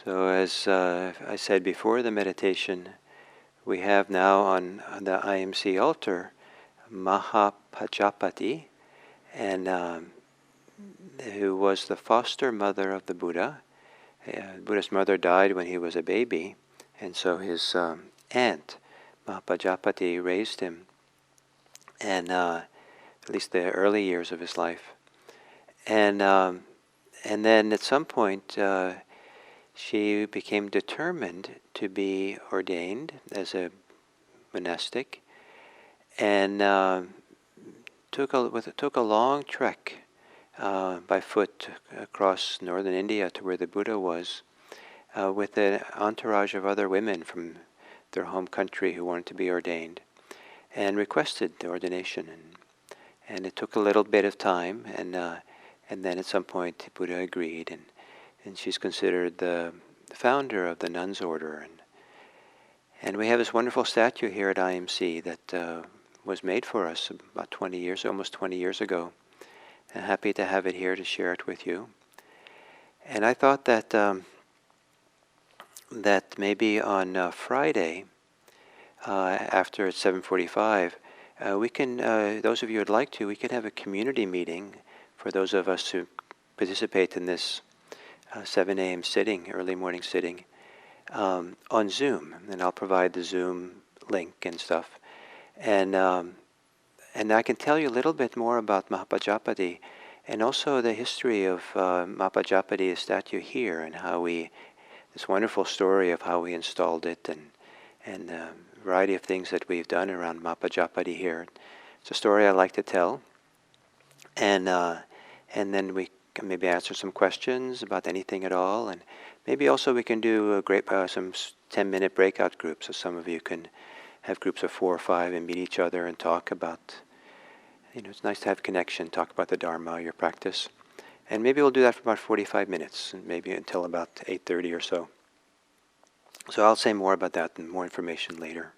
So as I said before the meditation, we have now on the IMC altar Mahapajapati, and who was the foster mother of the Buddha. The Buddha's mother died when he was a baby, and so his aunt, Mahapajapati, raised him, and at least the early years of his life. And then at some point, she became determined to be ordained as a monastic, and took a long trek by foot across northern India to where the Buddha was, with an entourage of other women from their home country who wanted to be ordained, and requested the ordination. And it took a little bit of time, and then at some point the Buddha agreed, and she's considered the founder of the nuns order. And we have this wonderful statue here at IMC that was made for us about 20 years, almost 20 years ago. I'm happy to have it here to share it with you. And I thought that that maybe on Friday, after it's 7:45, we can, those of you who'd like to, we could have a community meeting for those of us who participate in this 7 a.m. sitting, early morning sitting, on Zoom. And I'll provide the Zoom link and stuff. And I can tell you a little bit more about Mahapajapati, and also the history of Mahapajapati's statue here, and how this wonderful story of how we installed it, and a variety of things that we've done around Mahapajapati here. It's a story I like to tell, and then we can maybe answer some questions about anything at all, and maybe also we can do some 10-minute breakout groups, so some of you can have groups of 4 or 5 and meet each other and talk about, it's nice to have connection, talk about the Dharma, your practice. And maybe we'll do that for about 45 minutes, maybe until about 8:30 or so. So I'll say more about that and more information later.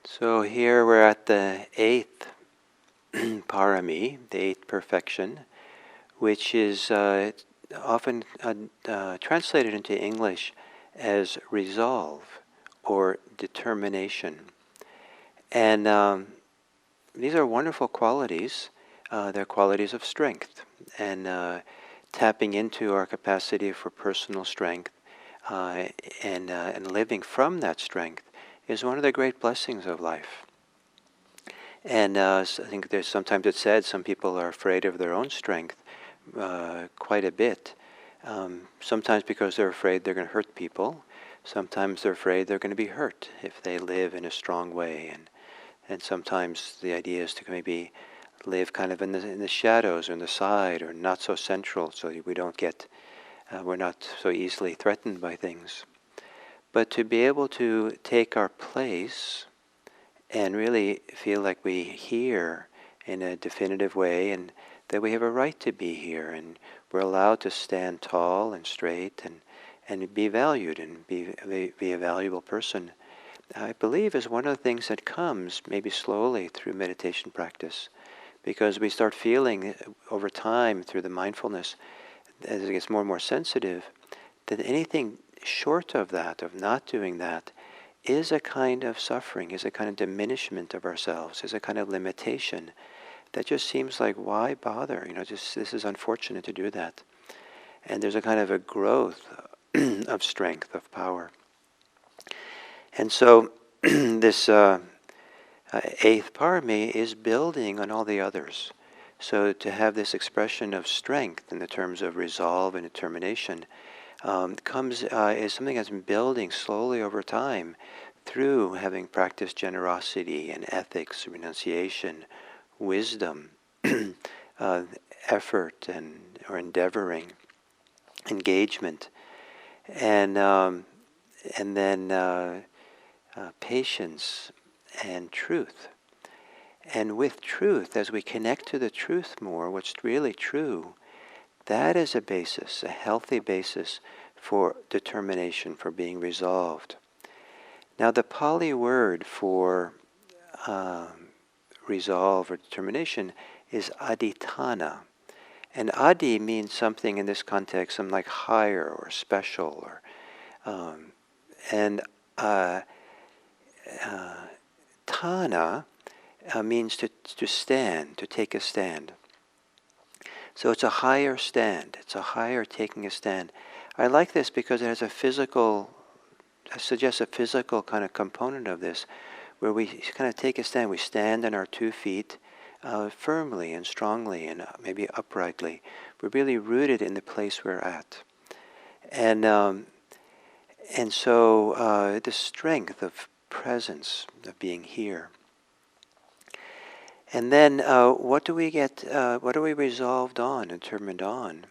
So here we're at the 8th Parami, the 8th perfection, which is often translated into English as resolve or determination. And these are wonderful qualities. They're qualities of strength, and tapping into our capacity for personal strength and living from that strength is one of the great blessings of life. And I think sometimes it's said some people are afraid of their own strength quite a bit. Sometimes because they're afraid they're going to hurt people. Sometimes they're afraid they're going to be hurt if they live in a strong way. And sometimes the idea is to maybe live kind of in the shadows or in the side, or not so central, so we don't get, we're not so easily threatened by things. But to be able to take our place and really feel like we here in a definitive way, and that we have a right to be here, and we're allowed to stand tall and straight and be valued and be a valuable person, I believe is one of the things that comes maybe slowly through meditation practice, because we start feeling over time through the mindfulness, as it gets more and more sensitive, that anything short of that, of not doing that, is a kind of suffering, is a kind of diminishment of ourselves, is a kind of limitation that just seems like, why bother? This is unfortunate to do that. And there's a kind of a growth of strength, of power. And so this 8th parami is building on all the others. So to have this expression of strength in the terms of resolve and determination is something that's been building slowly over time through having practiced generosity and ethics, renunciation, wisdom, effort, or endeavoring, engagement, and then patience and truth. And with truth, as we connect to the truth more, what's really true, that is a basis, a healthy basis for determination, for being resolved. Now the Pali word for resolve or determination is adhitthana. And adi means something in this context, something like higher or special, or and thana means to stand, to take a stand. So it's a higher stand. It's a higher taking a stand. I like this because it has a physical, suggests a physical kind of component of this, where we kind of take a stand. We stand on our 2 feet firmly and strongly and maybe uprightly. We're really rooted in the place we're at. And so the strength of presence, of being here. And then what do we get, what are we resolved on, determined on?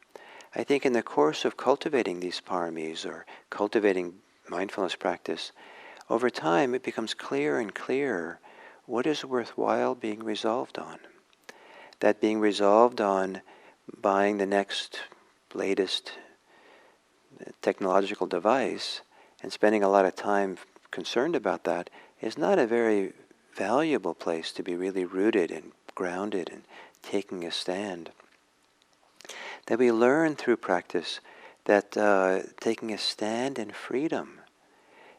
I think in the course of cultivating these paramis or cultivating mindfulness practice, over time it becomes clearer and clearer what is worthwhile being resolved on. That being resolved on buying the next latest technological device and spending a lot of time concerned about that is not a very valuable place to be really rooted and grounded and taking a stand. That we learn through practice that taking a stand in freedom,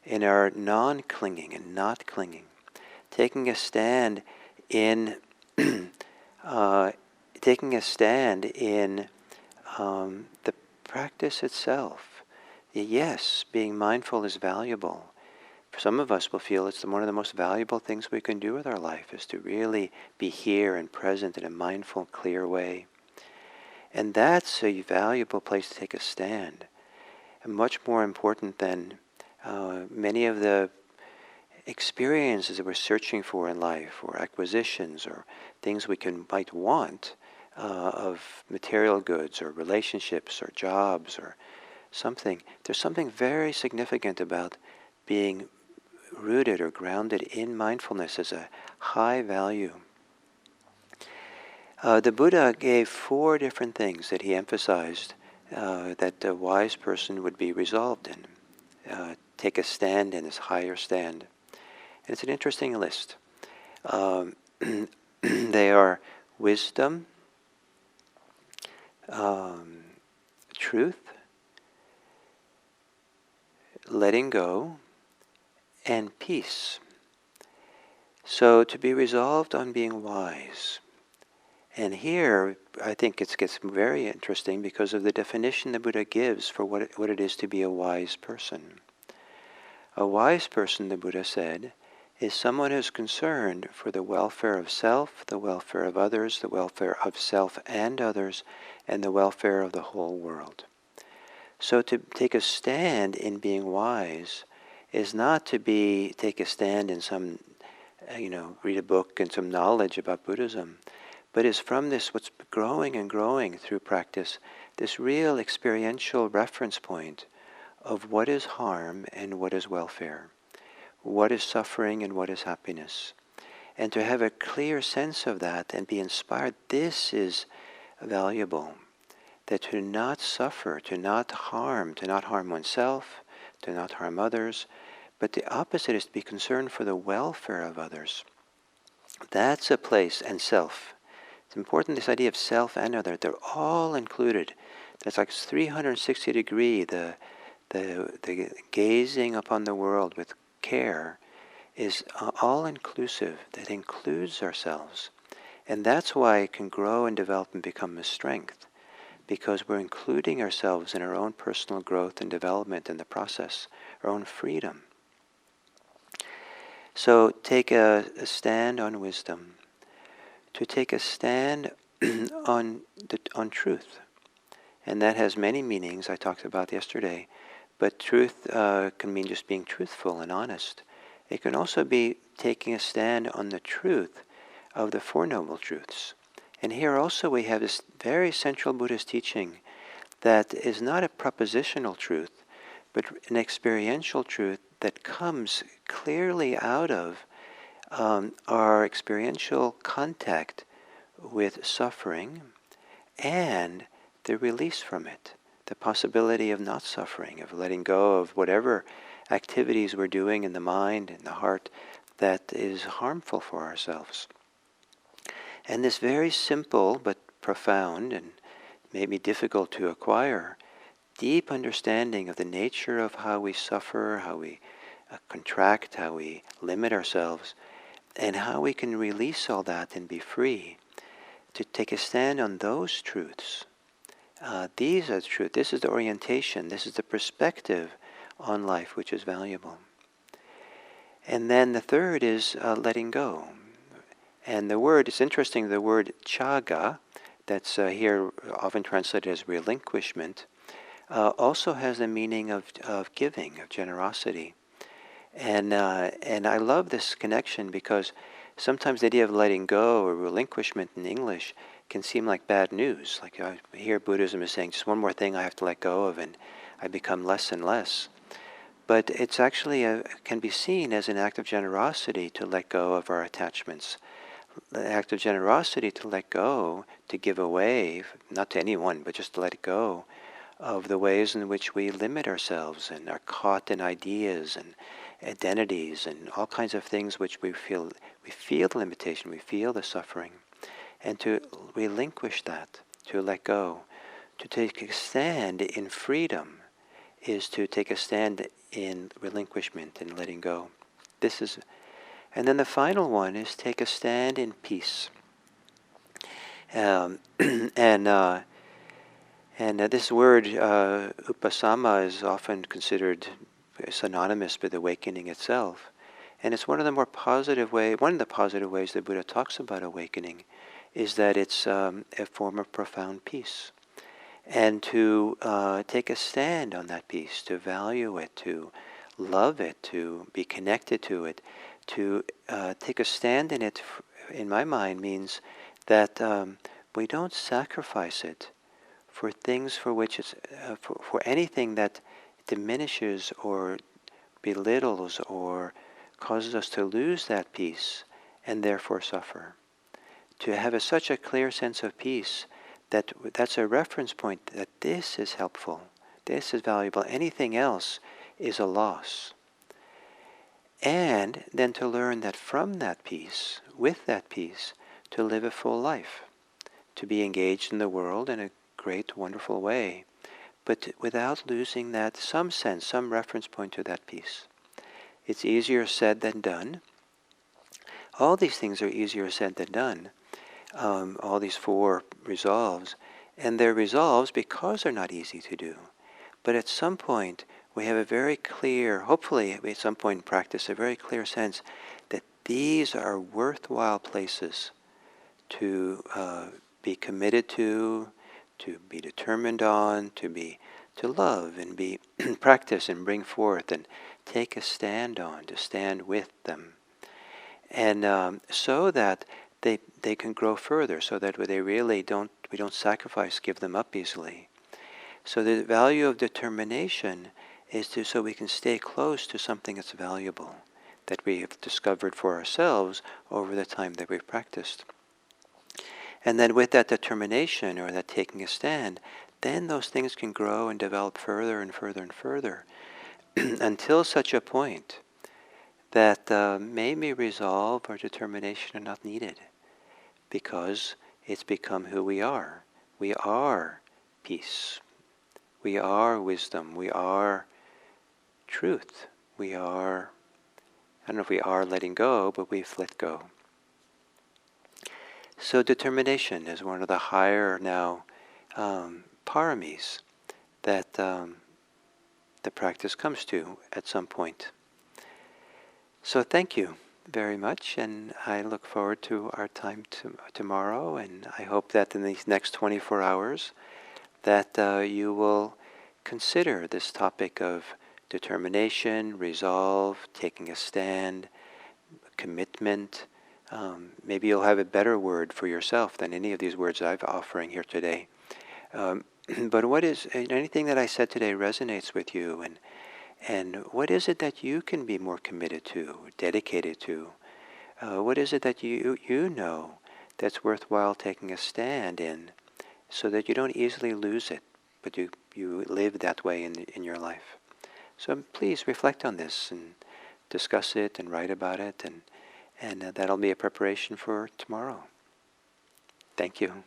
in our non-clinging and not clinging, taking a stand in taking a stand in the practice itself. Yes, being mindful is valuable. For some of us will feel it's one of the most valuable things we can do with our life, is to really be here and present in a mindful, clear way. And that's a valuable place to take a stand. And much more important than many of the experiences that we're searching for in life, or acquisitions, or things we might want of material goods, or relationships, or jobs, or something. There's something very significant about being rooted or grounded in mindfulness as a high value. The Buddha gave 4 different things that he emphasized that a wise person would be resolved in, take a stand in, this higher stand. And it's an interesting list. They are wisdom, truth, letting go, and peace. So to be resolved on being wise. And here, I think it gets very interesting because of the definition the Buddha gives for what it is to be a wise person. A wise person, the Buddha said, is someone who's concerned for the welfare of self, the welfare of others, the welfare of self and others, and the welfare of the whole world. So to take a stand in being wise is not to take a stand in some, read a book and some knowledge about Buddhism, but is from this, what's growing and growing through practice, this real experiential reference point of what is harm and what is welfare, what is suffering and what is happiness. And to have a clear sense of that and be inspired, this is valuable. That to not suffer, to not harm oneself, to not harm others, but the opposite is to be concerned for the welfare of others. That's a place, and self. It's important, this idea of self and other, they're all included. That's like 360 degree, the gazing upon the world with care is all inclusive, that includes ourselves. And that's why it can grow and develop and become a strength, because we're including ourselves in our own personal growth and development in the process, our own freedom. So take a stand on wisdom, to take a stand on truth. And that has many meanings I talked about yesterday. But truth can mean just being truthful and honest. It can also be taking a stand on the truth of the Four Noble Truths. And here also we have this very central Buddhist teaching that is not a propositional truth, but an experiential truth that comes clearly out of our experiential contact with suffering and the release from it, the possibility of not suffering, of letting go of whatever activities we're doing in the mind and the heart that is harmful for ourselves. And this very simple but profound and maybe difficult to acquire deep understanding of the nature of how we suffer, how we contract, how we limit ourselves, and how we can release all that and be free, to take a stand on those truths. These are the truth. This is the orientation. This is the perspective on life which is valuable. And then the third is letting go. And the word, it's interesting, the word chaga, that's here often translated as relinquishment, also has the meaning of giving, of generosity. And I love this connection because sometimes the idea of letting go or relinquishment in English can seem like bad news. Like here Buddhism is saying just one more thing I have to let go of and I become less and less. But it's actually can be seen as an act of generosity to let go of our attachments. The act of generosity to let go, to give away, not to anyone, but just to let it go, of the ways in which we limit ourselves and are caught in ideas and identities and all kinds of things which we feel the limitation, we feel the suffering. And to relinquish that, to let go, to take a stand in freedom is to take a stand in relinquishment and letting go. And then the final one is take a stand in peace. And this word upasama is often considered synonymous with awakening itself, and it's one of the positive ways the Buddha talks about awakening, is that it's a form of profound peace, and to take a stand on that peace, to value it, to love it, to be connected to it, to take a stand in it. In my mind, means that we don't sacrifice it for things for which it's for anything that diminishes or belittles or causes us to lose that peace and therefore suffer. To have such a clear sense of peace that's a reference point that this is helpful, this is valuable, anything else is a loss. And then to learn that from that peace, with that peace, to live a full life, to be engaged in the world in a great, wonderful way, but without losing that some sense, some reference point to that peace. It's easier said than done. All these things are easier said than done. All these four resolves, and they're resolves because they're not easy to do. But at some point, we have a very clear, hopefully at some point in practice, a very clear sense that these are worthwhile places to be committed to be determined on, to love and be practice and bring forth and take a stand on, to stand with them. And so that they can grow further, so that we don't sacrifice, give them up easily. So the value of determination is so we can stay close to something that's valuable, that we have discovered for ourselves over the time that we've practiced. And then with that determination, or that taking a stand, then those things can grow and develop further and further and further until such a point that maybe resolve or determination are not needed, because it's become who we are. We are peace. We are wisdom. We are truth. We are, I don't know if we are letting go, but we've let go. So determination is one of the higher now paramis that the practice comes to at some point. So thank you very much, and I look forward to our time tomorrow, and I hope that in these next 24 hours that you will consider this topic of determination, resolve, taking a stand, commitment. Maybe you'll have a better word for yourself than any of these words I'm offering here today. But anything that I said today resonates with you, and what is it that you can be more committed to, dedicated to? What is it that you know that's worthwhile taking a stand in, so that you don't easily lose it, but you live that way in your life? So please reflect on this and discuss it and write about it, and that'll be a preparation for tomorrow. Thank you.